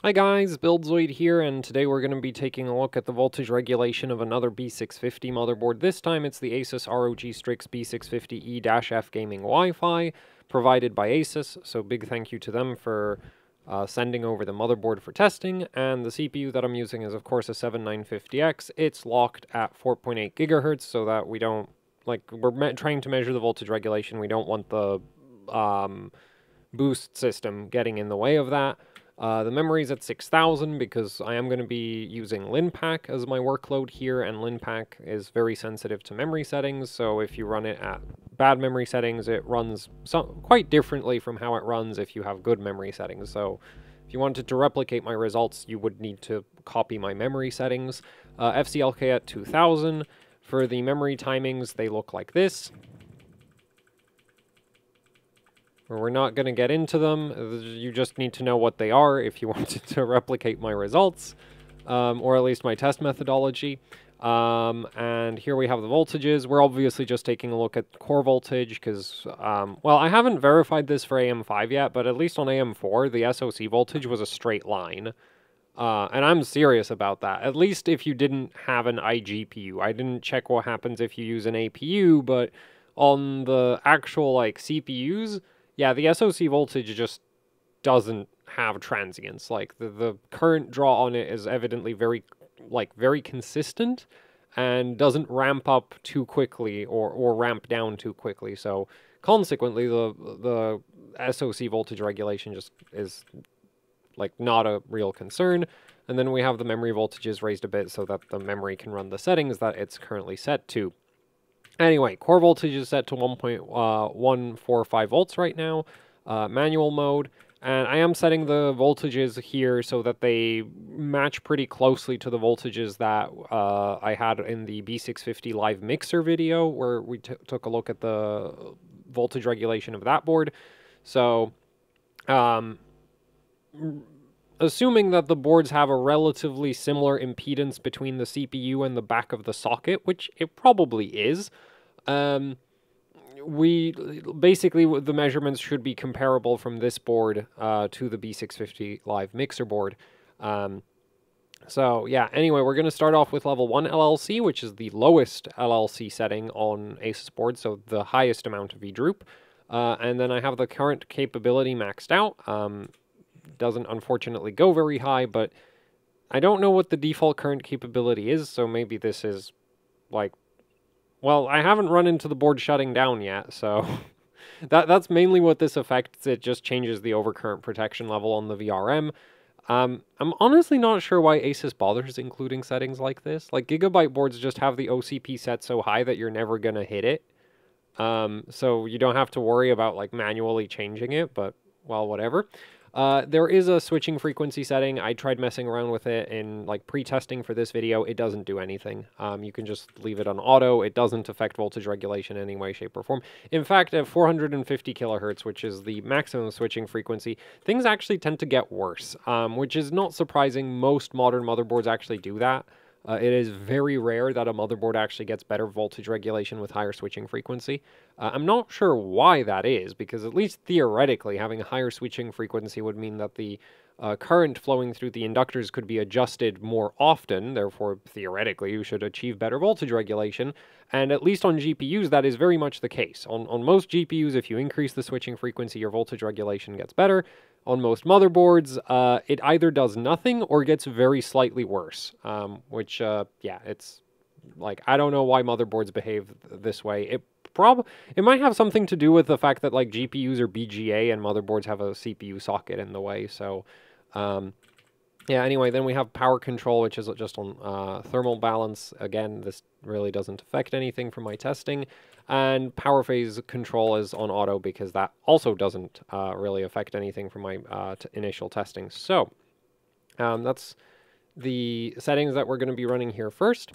Hi guys, BuildZoid here, and today we're going to be taking a look at the voltage regulation of another B650 motherboard. This time it's the ASUS ROG Strix B650E-F Gaming Wi-Fi, provided by ASUS, so big thank you to them for sending over the motherboard for testing, and the CPU that I'm using is of course a 7950X. It's locked at 4.8 gigahertz, so that we don't, we're trying to measure the voltage regulation, we don't want the boost system getting in the way of that. The memory's at 6,000 because I am going to be using LinPack as my workload here, and LinPack is very sensitive to memory settings, so if you run it at bad memory settings, it runs quite differently from how it runs if you have good memory settings. So if you wanted to replicate my results, you would need to copy my memory settings. FCLK at 2000. For the memory timings, they look like this. We're not going to get into them. You just need to know what they are if you wanted to replicate my results, or at least my test methodology. And here we have the voltages. We're obviously just taking a look at core voltage because, well, I haven't verified this for AM5 yet, but at least on AM4, the SoC voltage was a straight line. And I'm serious about that. At least if you didn't have an iGPU. I didn't check what happens if you use an APU, but on the actual, CPUs... yeah, the SoC voltage just doesn't have transients. Like, the current draw on it is evidently very consistent and doesn't ramp up too quickly or ramp down too quickly. So, consequently, the SoC voltage regulation just is, not a real concern. And then we have the memory voltages raised a bit so that the memory can run the settings that it's currently set to. Anyway, core voltage is set to 1.145 volts right now, manual mode, and I am setting the voltages here so that they match pretty closely to the voltages that I had in the B650 live mixer video, where we took a look at the voltage regulation of that board. So, assuming that the boards have a relatively similar impedance between the CPU and the back of the socket, which it probably is, we basically, the measurements should be comparable from this board to the B650 live mixer board. So yeah, anyway, we're going to start off with level 1 LLC, which is the lowest LLC setting on ASUS boards, so the highest amount of V-droop. And then I have the current capability maxed out. Doesn't unfortunately go very high, but I don't know what the default current capability is, so maybe this is, well, I haven't run into the board shutting down yet, so that's mainly what this affects. It just changes the overcurrent protection level on the VRM. I'm honestly not sure why ASUS bothers including settings like this. Like, Gigabyte boards just have the OCP set so high that you're never gonna hit it. So you don't have to worry about, manually changing it, but, well, whatever. There is a switching frequency setting. I tried messing around with it in pre-testing for this video. It doesn't do anything. You can just leave it on auto. It doesn't affect voltage regulation in any way, shape, or form. In fact, at 450 kilohertz, which is the maximum switching frequency, things actually tend to get worse, which is not surprising. Most modern motherboards actually do that. It is very rare that a motherboard actually gets better voltage regulation with higher switching frequency. I'm not sure why that is, because at least theoretically, having a higher switching frequency would mean that the current flowing through the inductors could be adjusted more often. Therefore, theoretically, you should achieve better voltage regulation. And at least on GPUs, that is very much the case. On most GPUs, if you increase the switching frequency, your voltage regulation gets better. On most motherboards, it either does nothing or gets very slightly worse, which, yeah, it's, I don't know why motherboards behave this way. It might have something to do with the fact that, GPUs are BGA and motherboards have a CPU socket in the way, so, yeah, anyway, then we have power control, which is just on thermal balance. Again, this really doesn't affect anything from my testing. And power phase control is on auto because that also doesn't really affect anything from my initial testing. So that's the settings that we're going to be running here first.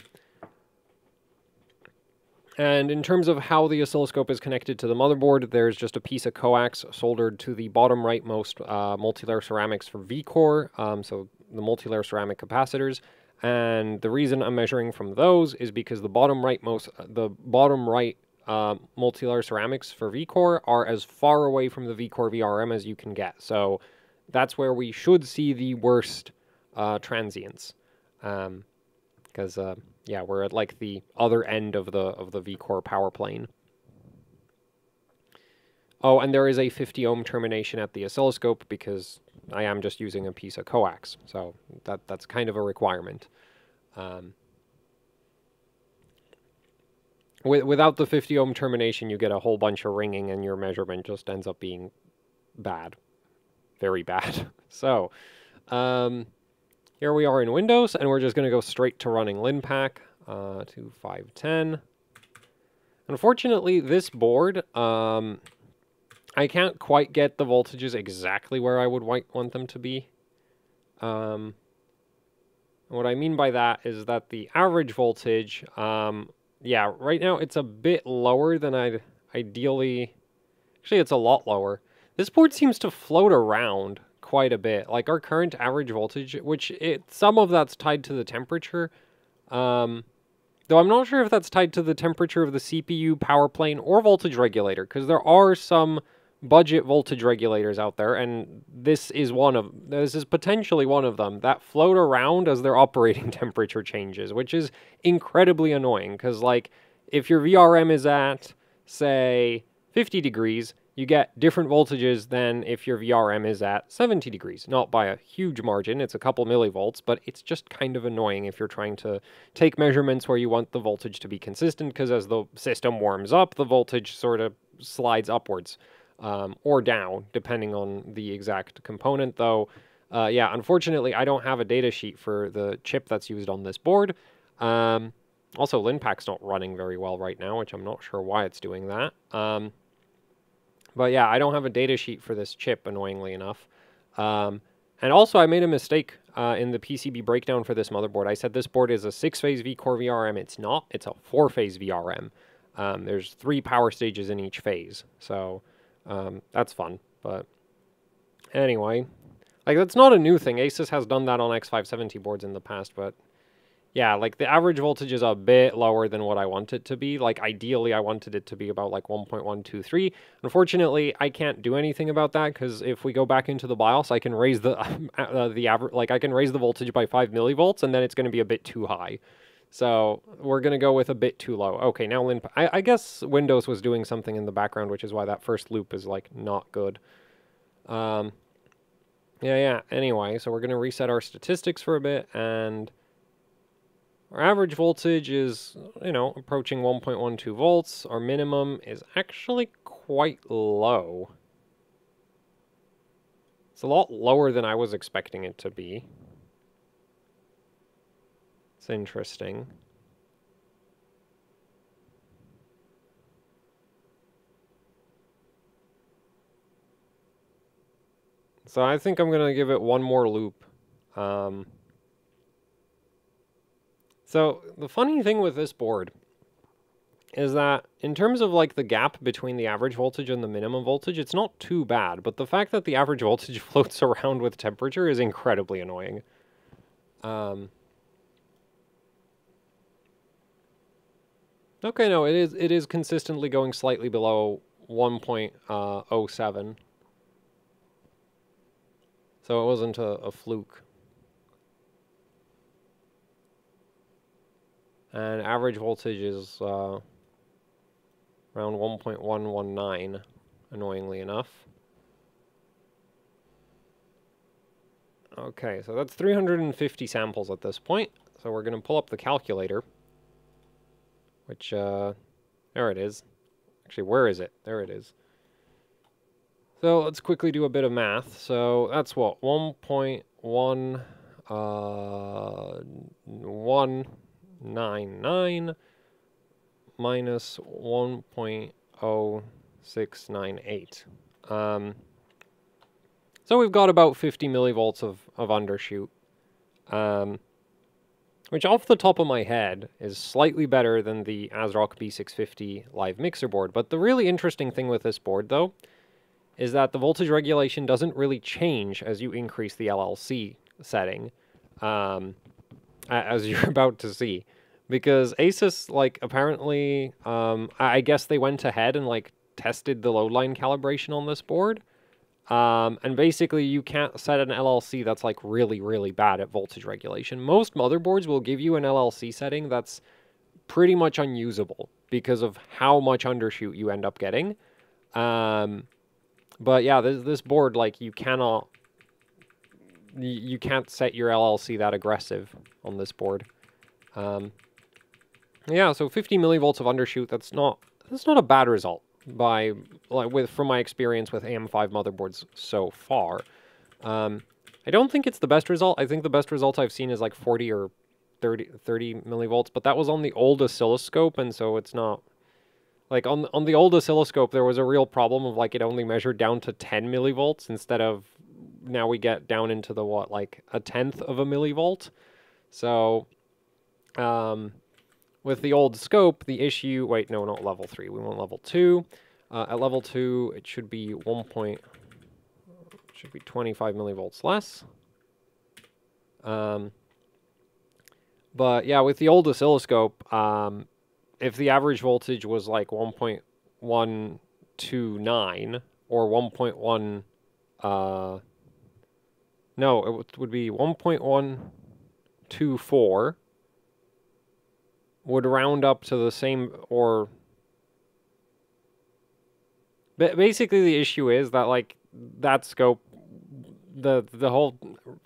And in terms of how the oscilloscope is connected to the motherboard, there's just a piece of coax soldered to the bottom rightmost multilayer ceramics for V-core, so the multilayer ceramic capacitors. And the reason I'm measuring from those is because the bottom right multilayer ceramics for V-core are as far away from the V-core VRM as you can get. So that's where we should see the worst transients. Because, yeah, we're at like the other end of the V-core power plane. Oh, and there is a 50 ohm termination at the oscilloscope because I am just using a piece of coax, so that's kind of a requirement. Without the 50 ohm termination, you get a whole bunch of ringing and your measurement just ends up being bad. Very bad. So, here we are in Windows, and we're just going to go straight to running LinPack to 510. Unfortunately, this board, I can't quite get the voltages exactly where I would want them to be. What I mean by that is that the average voltage, yeah, right now it's a bit lower than I'd ideally... Actually, it's a lot lower. This board seems to float around quite a bit. Like our current average voltage, which some of that's tied to the temperature. Though I'm not sure if that's tied to the temperature of the CPU, power plane, or voltage regulator, because there are some budget voltage regulators out there, and this is potentially one of them, that float around as their operating temperature changes, which is incredibly annoying, because, like, if your VRM is at, say, 50 degrees, you get different voltages than if your VRM is at 70 degrees. Not by a huge margin, it's a couple millivolts, but it's just kind of annoying if you're trying to take measurements where you want the voltage to be consistent, because as the system warms up, the voltage sort of slides upwards. Or down, depending on the exact component, though. Yeah, unfortunately, I don't have a data sheet for the chip that's used on this board. Also, LinPack's not running very well right now, which I'm not sure why it's doing that. But yeah, I don't have a data sheet for this chip, annoyingly enough. And also, I made a mistake in the PCB breakdown for this motherboard. I said this board is a 6-phase V-core VRM. It's not. It's a 4-phase VRM. There's 3 power stages in each phase, so... that's fun, but anyway, like, that's not a new thing. ASUS has done that on X570 boards in the past, but yeah, like, the average voltage is a bit lower than what I want it to be. Like, ideally, I wanted it to be about, like, 1.123. Unfortunately, I can't do anything about that, because if we go back into the BIOS, I can raise the average, like, I can raise the voltage by 5 millivolts, and then it's going to be a bit too high. So we're going to go with a bit too low. Okay, now I guess Windows was doing something in the background, which is why that first loop is, like, not good. Yeah. Anyway, so we're going to reset our statistics for a bit, and our average voltage is, you know, approaching 1.12 volts. Our minimum is actually quite low. It's a lot lower than I was expecting it to be. It's interesting. So I think I'm going to give it one more loop. So the funny thing with this board is that in terms of, like, the gap between the average voltage and the minimum voltage, it's not too bad. But the fact that the average voltage floats around with temperature is incredibly annoying. Okay, no, it is consistently going slightly below 1.07. So it wasn't a fluke. And average voltage is around 1.119, annoyingly enough. Okay, so that's 350 samples at this point. So we're going to pull up the calculator. Which, there it is. Actually, where is it? There it is. So let's quickly do a bit of math. So that's what? 1.199 minus 1.0698. So we've got about 50 millivolts of undershoot. Which, off the top of my head, is slightly better than the ASRock B650 live mixer board. But the really interesting thing with this board, though, is that the voltage regulation doesn't really change as you increase the LLC setting, as you're about to see. Because ASUS, like, apparently, I guess they went ahead and, like, tested the load line calibration on this board. And basically, you can't set an LLC that's like really, really bad at voltage regulation. Most motherboards will give you an LLC setting that's pretty much unusable because of how much undershoot you end up getting. But yeah, this board, like, you can't set your LLC that aggressive on this board. Yeah, so 50 millivolts of undershoot, that's not a bad result from my experience with AM5 motherboards so far. I don't think it's the best result. I think the best result I've seen is like 40 or 30 millivolts, but that was on the old oscilloscope, and so it's not like on the old oscilloscope there was a real problem of like it only measured down to 10 millivolts instead of now we get down into the like a tenth of a millivolt. So with the old scope, the issue... Wait, no, not level 3. We want level 2. At level 2, it should be 25 millivolts less. But yeah, with the old oscilloscope, if the average voltage was like 1.129 or 1.1... no, it would be 1.124... would round up to the same, or... Basically, the issue is that, like, that scope, the whole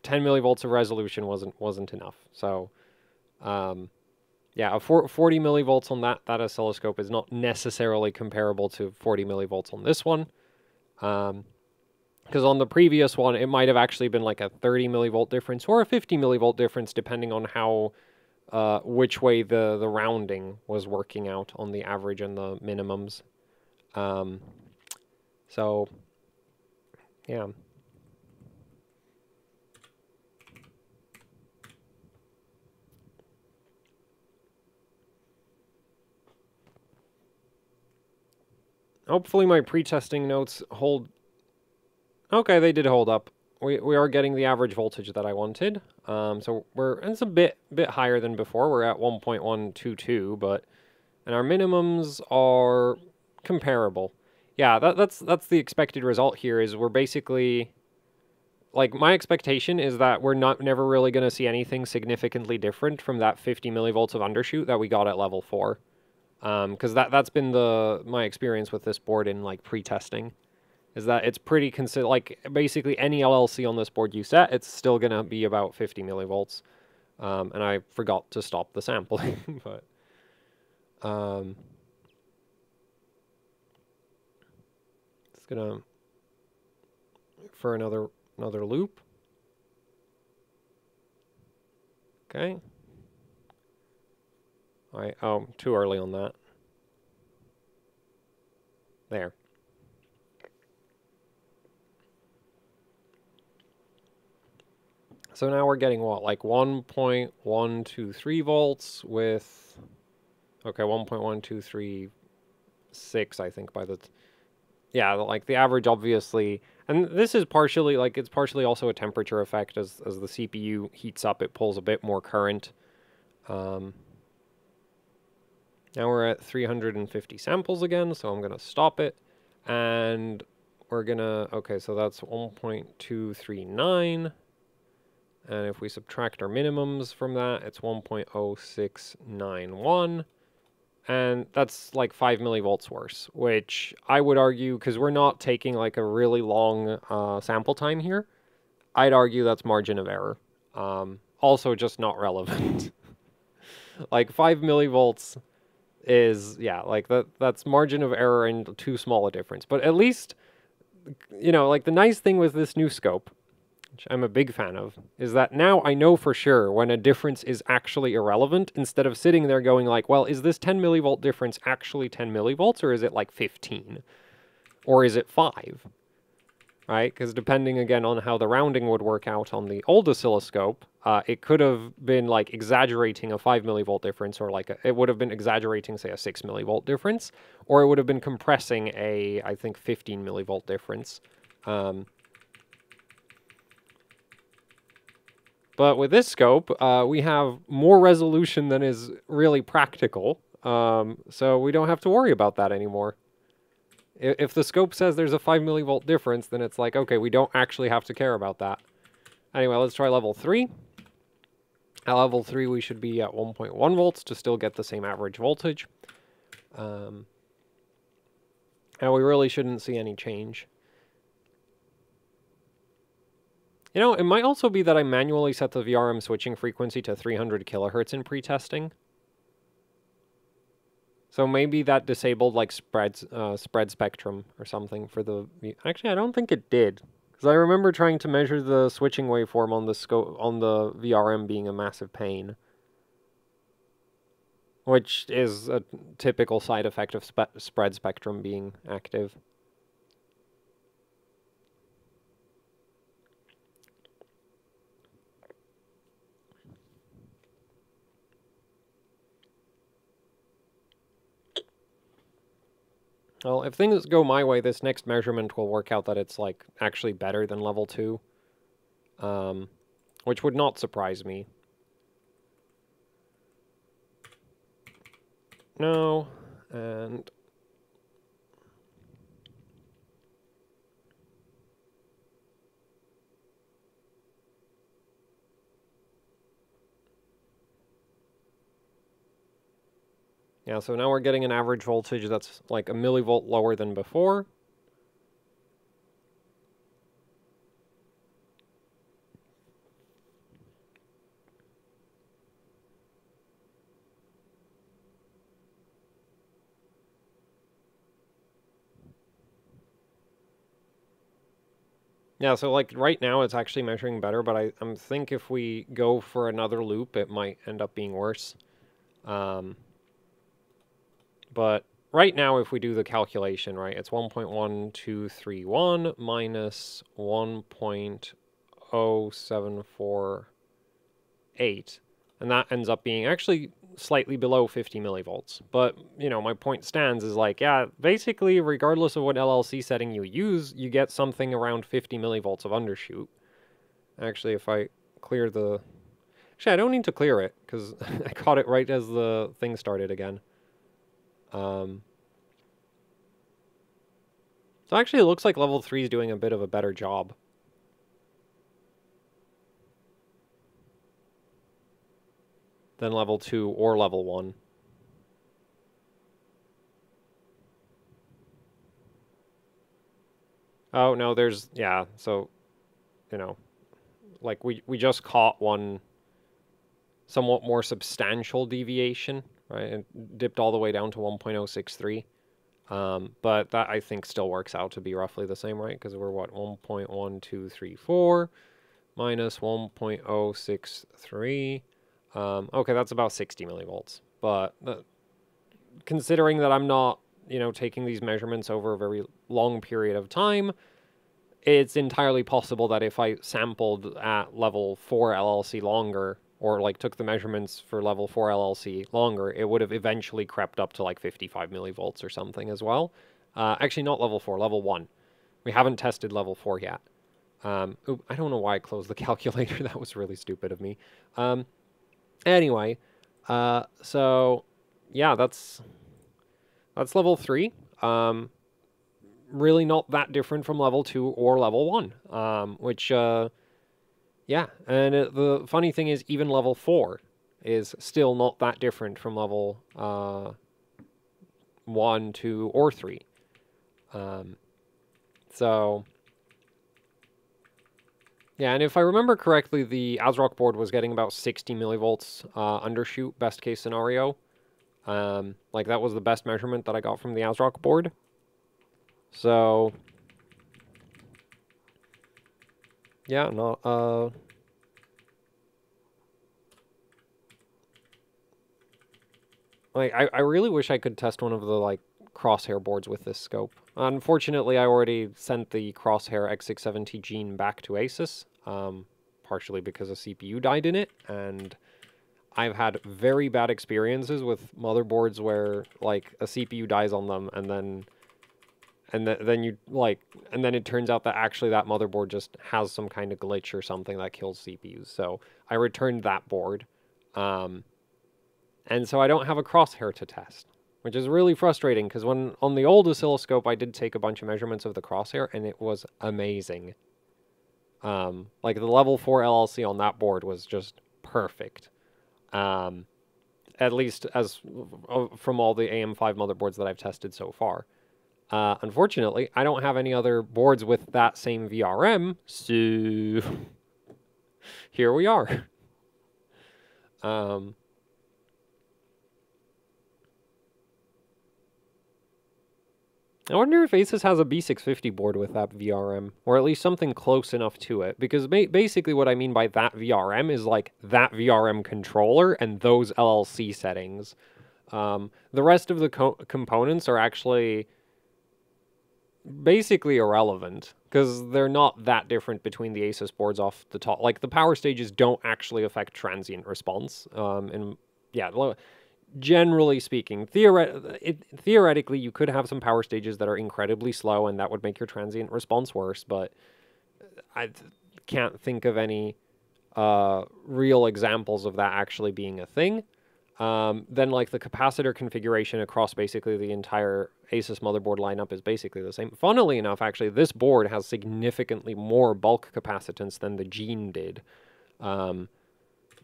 10 millivolts of resolution wasn't enough. So, yeah, 40 millivolts on that oscilloscope is not necessarily comparable to 40 millivolts on this one. Because on the previous one, it might have actually been like a 30 millivolt difference or a 50 millivolt difference, depending on how... which way the rounding was working out on the average and the minimums. So, yeah. Hopefully my pre-testing notes hold... Okay, they did hold up. We are getting the average voltage that I wanted. So it's a bit higher than before. We're at 1.122, but... And our minimums are comparable. Yeah, that's the expected result here, is we're basically... Like, my expectation is that we're never really going to see anything significantly different from that 50 millivolts of undershoot that we got at level 4. Because that's been my experience with this board in, like, pre-testing. Is that it's pretty like, basically any LLC on this board you set, it's still going to be about 50 millivolts. And I forgot to stop the sampling, but... It's gonna... For another loop. Okay. Oh, too early on that. There. So now we're getting what, like 1.123 volts with... Okay, 1.1236, I think, by the... Yeah, like the average, obviously... And this is partially, like, it's partially also a temperature effect. As the CPU heats up, it pulls a bit more current. Now we're at 350 samples again, so I'm going to stop it. And we're going to... Okay, so that's 1.239. And if we subtract our minimums from that, it's 1.0691. And that's like 5 millivolts worse, which I would argue, because we're not taking like a really long sample time here, I'd argue that's margin of error. Also just not relevant. Like 5 millivolts is, yeah, like that's margin of error and too small a difference. But at least, you know, like the nice thing with this new scope, which I'm a big fan of, is that now I know for sure when a difference is actually irrelevant, instead of sitting there going like, well, is this 10 millivolt difference actually 10 millivolts, or is it like 15? Or is it 5? Right? Because depending, again, on how the rounding would work out on the old oscilloscope, it could have been like exaggerating a 5 millivolt difference, or like it would have been exaggerating, say, a 6 millivolt difference, or it would have been compressing a, I think, 15 millivolt difference. But with this scope, we have more resolution than is really practical, so we don't have to worry about that anymore. If the scope says there's a 5 millivolt difference, then it's like, okay, we don't actually have to care about that. Anyway, let's try level 3. At level 3, we should be at 1.1 volts to still get the same average voltage. And we really shouldn't see any change. You know, it might also be that I manually set the VRM switching frequency to 300 kilohertz in pre-testing. So maybe that disabled like spread spectrum or something for the... Actually, I don't think it did. Because I remember trying to measure the switching waveform on the VRM being a massive pain. Which is a typical side effect of spread spectrum being active. Well, if things go my way, this next measurement will work out that it's, like, actually better than level 2. Which would not surprise me. No, and... Yeah, so now we're getting an average voltage that's like a millivolt lower than before. Yeah, so like right now it's actually measuring better, but I think if we go for another loop, it might end up being worse. But right now, if we do the calculation, right, it's 1.1231 minus 1.0748. And that ends up being actually slightly below 50 millivolts. But, you know, my point stands is like, yeah, basically, regardless of what LLC setting you use, you get something around 50 millivolts of undershoot. Actually, if I clear the... Actually, I don't need to clear it, because I caught it right as the thing started again. So actually, it looks like level 3 is doing a bit of a better job. Than level 2 or level 1. Oh, no, there's... Yeah, so, you know, like, we just caught one somewhat more substantial deviation, right? It dipped all the way down to 1.063. But that, I think, still works out to be roughly the same, right? Because we're, what, 1.1234 minus 1.063. Okay, that's about 60 millivolts. But considering that I'm not, you know, taking these measurements over a very long period of time, it's entirely possible that if I sampled at level 4 LLC longer, or like took the measurements for level 4 LLC longer, it would have eventually crept up to like 55 millivolts or something as well. Actually, not level 4, level 1. We haven't tested level 4 yet. Oop, I don't know why I closed the calculator. That was really stupid of me. Anyway, so yeah, that's level 3. Really not that different from level 2 or level 1, which, yeah, and the funny thing is even level 4 is still not that different from level 1, 2, or 3. So, yeah, and if I remember correctly, the ASRock board was getting about 60 millivolts undershoot, best case scenario. Like, that was the best measurement that I got from the ASRock board. So, yeah, no, like, I really wish I could test one of the, like, crosshair boards with this scope. Unfortunately, I already sent the crosshair X67T gene back to ASUS, partially because a CPU died in it, and I've had very bad experiences with motherboards where, like, a CPU dies on them, and then it turns out that actually that motherboard just has some kind of glitch or something that kills CPUs. So I returned that board. And so I don't have a crosshair to test, which is really frustrating because when on the old oscilloscope, I did take a bunch of measurements of the crosshair, and it was amazing. Like the level 4 LLC on that board was just perfect. At least as from all the AM5 motherboards that I've tested so far. Unfortunately, I don't have any other boards with that same VRM, so here we are. I wonder if ASUS has a B650 board with that VRM, or at least something close enough to it, because basically what I mean by that VRM is like that VRM controller and those LLC settings. The rest of the components are actually basically irrelevant, because they're not that different between the ASUS boards off the top. Like, the power stages don't actually affect transient response, and yeah, generally speaking, theoretically, you could have some power stages that are incredibly slow, and that would make your transient response worse, but I can't think of any real examples of that actually being a thing. Then, like, the capacitor configuration across basically the entire ASUS motherboard lineup is basically the same. Funnily enough, actually, this board has significantly more bulk capacitance than the Gene did.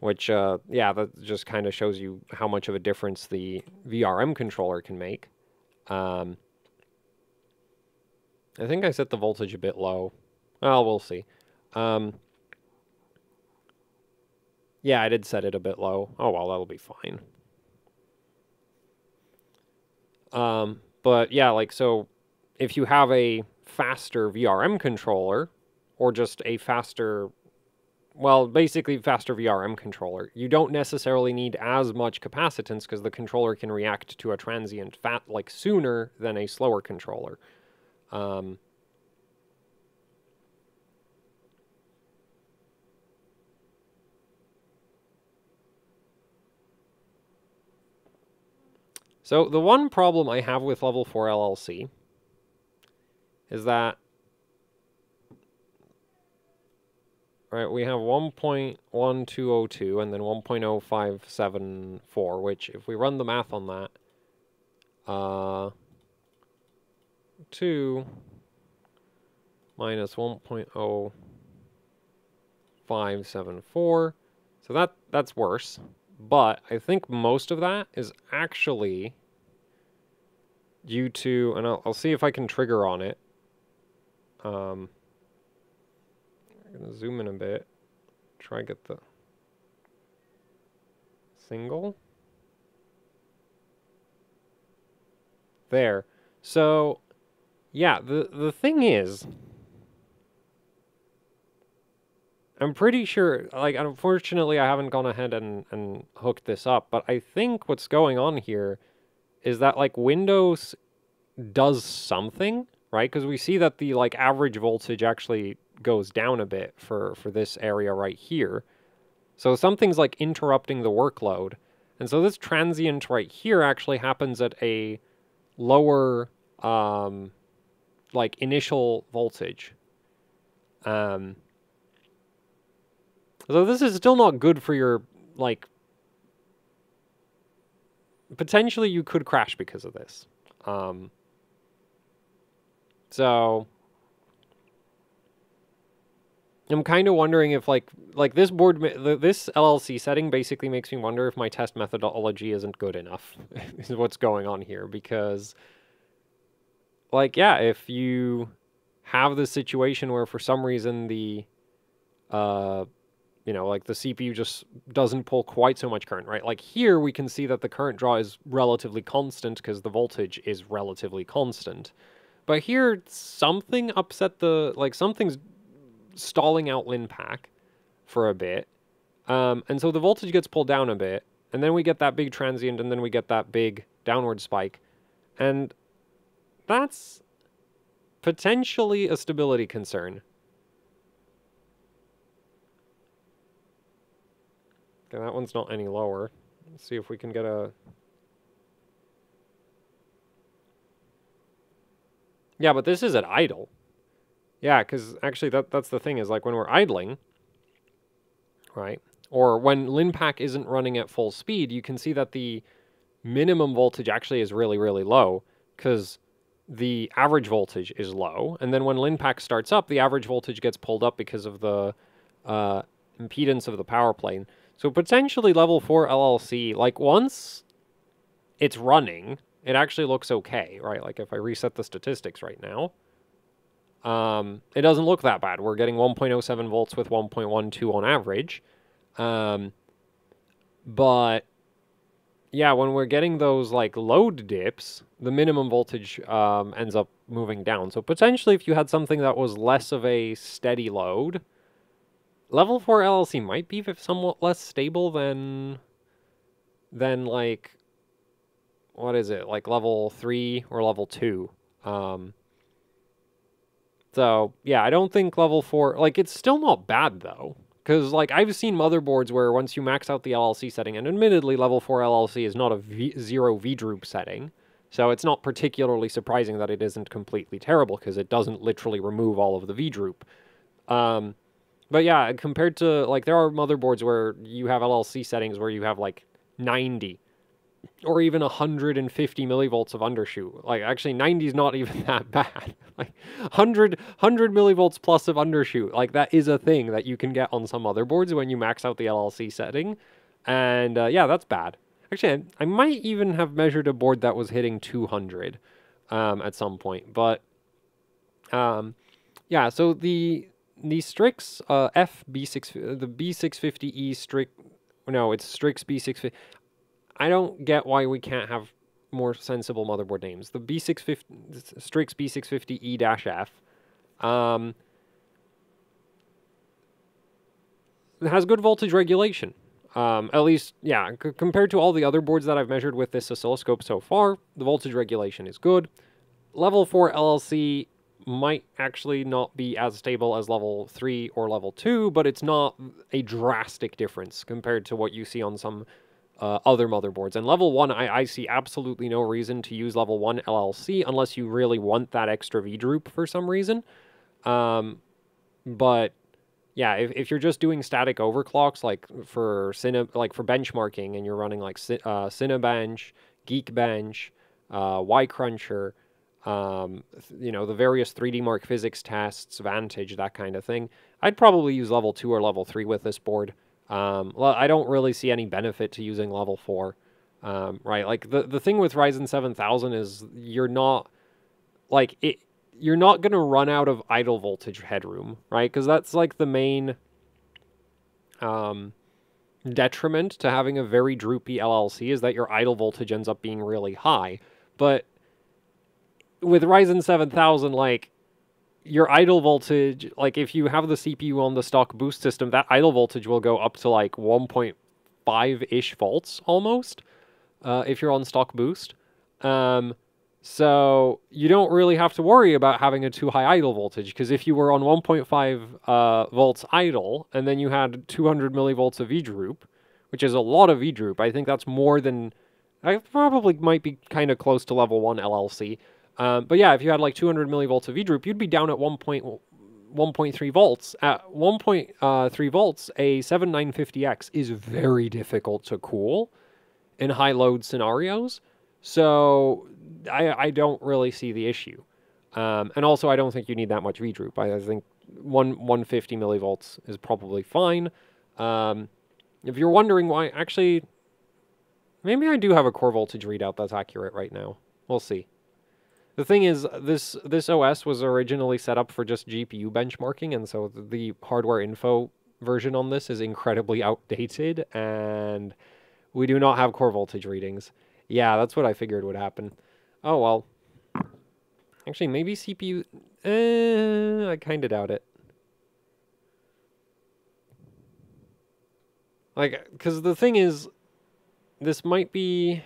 Which, yeah, that just kind of shows you how much of a difference the VRM controller can make. I think I set the voltage a bit low. Well, we'll see. Yeah, I did set it a bit low. Oh, well, that'll be fine. But, yeah, like, so if you have a faster VRM controller, or just a faster... well, basically faster VRM controller, you don't necessarily need as much capacitance because the controller can react to a transient like sooner than a slower controller. So the one problem I have with level 4 LLC is that, right, we have 1.1202 and then 1.0574, which, if we run the math on that, 2 minus 1.0574, so that's worse. But I think most of that is actually due to, and I'll see if I can trigger on it. I'm going to zoom in a bit, try to get the single. There. So, yeah, the thing is, I'm pretty sure, like, unfortunately, I haven't gone ahead and hooked this up, but I think what's going on here is that, like, Windows does something, right? Because we see that the, like, average voltage actually goes down a bit for this area right here. So something's, like, interrupting the workload. And so this transient right here actually happens at a lower, like, initial voltage. So this is still not good for your, like, potentially you could crash because of this. So I'm kind of wondering if, like this board, this LLC setting basically makes me wonder if my test methodology isn't good enough, is what's going on here. Because, like, yeah, if you have this situation where for some reason the, you know, like the CPU just doesn't pull quite so much current, right? Like here we can see that the current draw is relatively constant because the voltage is relatively constant. But here something upset the, like, something's stalling out LinPack for a bit. And so the voltage gets pulled down a bit, and then we get that big transient, and then we get that big downward spike. And that's potentially a stability concern. Okay, that one's not any lower. Let's see if we can get a... yeah, but this is at idle. Yeah, because actually that's the thing, is like when we're idling, right, or when LinPack isn't running at full speed, you can see that the minimum voltage actually is really, really low because the average voltage is low. And then when LinPack starts up, the average voltage gets pulled up because of the impedance of the power plane. So potentially level 4 LLC, like once it's running, it actually looks okay, right? Like if I reset the statistics right now, it doesn't look that bad. We're getting 1.07 volts with 1.12 on average. But yeah, when we're getting those like load dips, the minimum voltage ends up moving down. So potentially if you had something that was less of a steady load, level 4 LLC might be somewhat less stable than like, what is it, like level 3 or level 2. So yeah, I don't think level 4, like it's still not bad though. Because, like, I've seen motherboards where once you max out the LLC setting, and admittedly, level 4 LLC is not a zero V-droop setting, so it's not particularly surprising that it isn't completely terrible, because it doesn't literally remove all of the V-droop. But yeah, compared to, like, there are motherboards where you have LLC settings where you have, like, 90 or even 150 millivolts of undershoot. Like, actually, 90 is not even that bad. Like, 100 millivolts plus of undershoot. Like, that is a thing that you can get on some motherboards when you max out the LLC setting. And, yeah, that's bad. Actually, I might even have measured a board that was hitting 200 at some point. But, yeah, so the Strix B6, the B650E Strix, no, it's Strix B650. I don't get why we can't have more sensible motherboard names. The B650, Strix B650E-F, has good voltage regulation. At least, yeah, compared to all the other boards that I've measured with this oscilloscope so far, the voltage regulation is good. Level 4 LLC might actually not be as stable as level 3 or level 2, but it's not a drastic difference compared to what you see on some other motherboards. And level 1, I see absolutely no reason to use level 1 LLC unless you really want that extra V-droop for some reason. But yeah, if you're just doing static overclocks, like for benchmarking, and you're running like Cinebench, Geekbench, Y-Cruncher, you know, the various 3D Mark physics tests, Vantage, that kind of thing, I'd probably use level 2 or level 3 with this board. I don't really see any benefit to using level 4, right? Like, the thing with Ryzen 7000 is you're not going to run out of idle voltage headroom, right? Because that's, like, the main detriment to having a very droopy LLC is that your idle voltage ends up being really high. But with Ryzen 7000, like, your idle voltage, like if you have the CPU on the stock boost system, that idle voltage will go up to like 1.5-ish volts almost, if you're on stock boost. So you don't really have to worry about having a too high idle voltage, because if you were on 1.5 volts idle, and then you had 200 millivolts of V-droop, which is a lot of V-droop, I think that's more than, I probably might be kind of close to level 1 LLC. But yeah, if you had like 200 millivolts of V-droop, you'd be down at 1.3 volts. At 1.3 volts, a 7950X is very difficult to cool in high load scenarios. So I don't really see the issue. And also, I don't think you need that much V-droop. I think 150 millivolts is probably fine. If you're wondering why, actually, maybe I do have a core voltage readout that's accurate right now. We'll see. The thing is, this OS was originally set up for just GPU benchmarking, and so the hardware info version on this is incredibly outdated, and we do not have core voltage readings. Yeah, that's what I figured would happen. Oh, well. Actually, maybe CPU... I kind of doubt it. Like, because the thing is, this might be...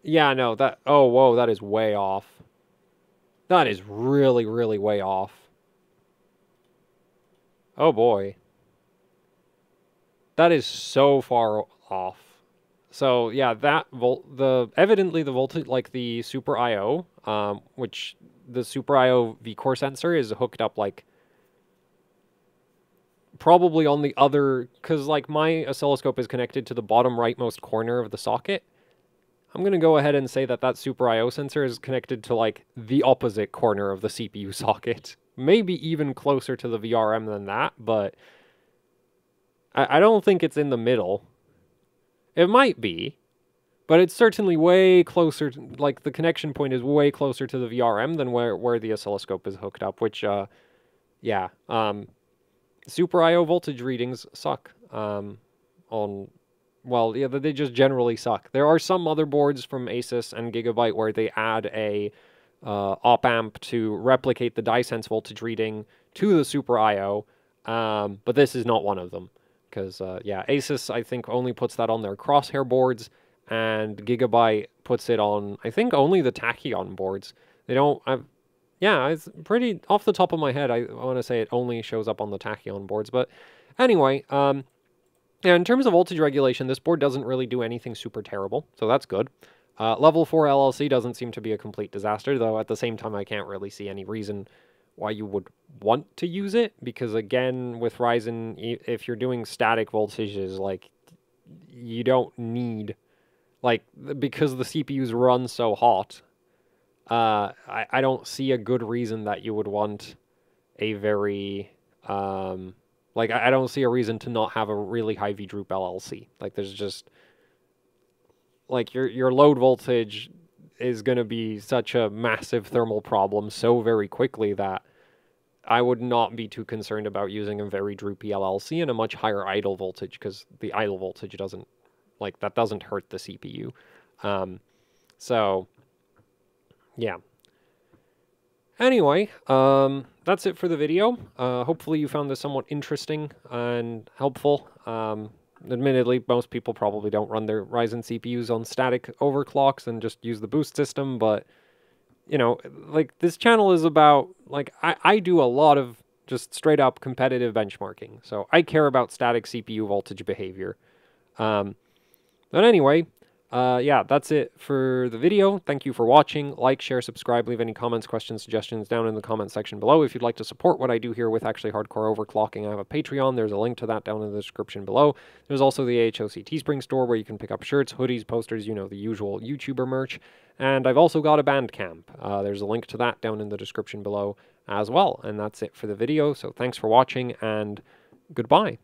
Yeah, no, that... Oh, whoa, that is way off. That is really, really way off. Oh, boy. That is so far off. So, yeah, that... evidently, the voltage, like the Super I/O, which the Super I/O V-Core sensor is hooked up, like, probably on the other, because like my oscilloscope is connected to the bottom rightmost corner of the socket. I'm going to go ahead and say that that Super I/O sensor is connected to like the opposite corner of the CPU socket. Maybe even closer to the VRM than that, but I don't think it's in the middle. It might be, but it's certainly way closer, like the connection point is way closer to the VRM than where the oscilloscope is hooked up, which, yeah. Super I/O voltage readings suck well, yeah, they just generally suck. There are some motherboards from ASUS and Gigabyte where they add a op-amp to replicate the DiSense voltage reading to the Super I/O, but this is not one of them. Because, yeah, ASUS, I think, only puts that on their crosshair boards, and Gigabyte puts it on, I think, only the Tachyon boards. They don't... yeah, it's pretty... Off the top of my head, I want to say it only shows up on the Tachyon boards. But anyway, yeah, in terms of voltage regulation, this board doesn't really do anything super terrible, so that's good. Level 4 LLC doesn't seem to be a complete disaster, though at the same time I can't really see any reason why you would want to use it, because again, with Ryzen, if you're doing static voltages, like, you don't need, like, because the CPUs run so hot, I don't see a good reason that you would want a very, like, I don't see a reason to not have a really high V-droop LLC. Like, there's just, like, your load voltage is going to be such a massive thermal problem so very quickly that I would not be too concerned about using a very droopy LLC and a much higher idle voltage, because the idle voltage doesn't, like, that doesn't hurt the CPU. So, yeah. Anyway, that's it for the video. Hopefully you found this somewhat interesting and helpful. Admittedly, most people probably don't run their Ryzen CPUs on static overclocks and just use the boost system, but, you know, like, this channel is about, like, I do a lot of just straight up competitive benchmarking, so I care about static CPU voltage behavior. But anyway, yeah, that's it for the video. Thank you for watching. Like, share, subscribe, leave any comments, questions, suggestions down in the comment section below. If you'd like to support what I do here with actually hardcore overclocking, I have a Patreon. There's a link to that down in the description below. There's also the AHOC Teespring store where you can pick up shirts, hoodies, posters, you know, the usual YouTuber merch. And I've also got a Bandcamp. There's a link to that down in the description below as well. And that's it for the video. So thanks for watching, and goodbye.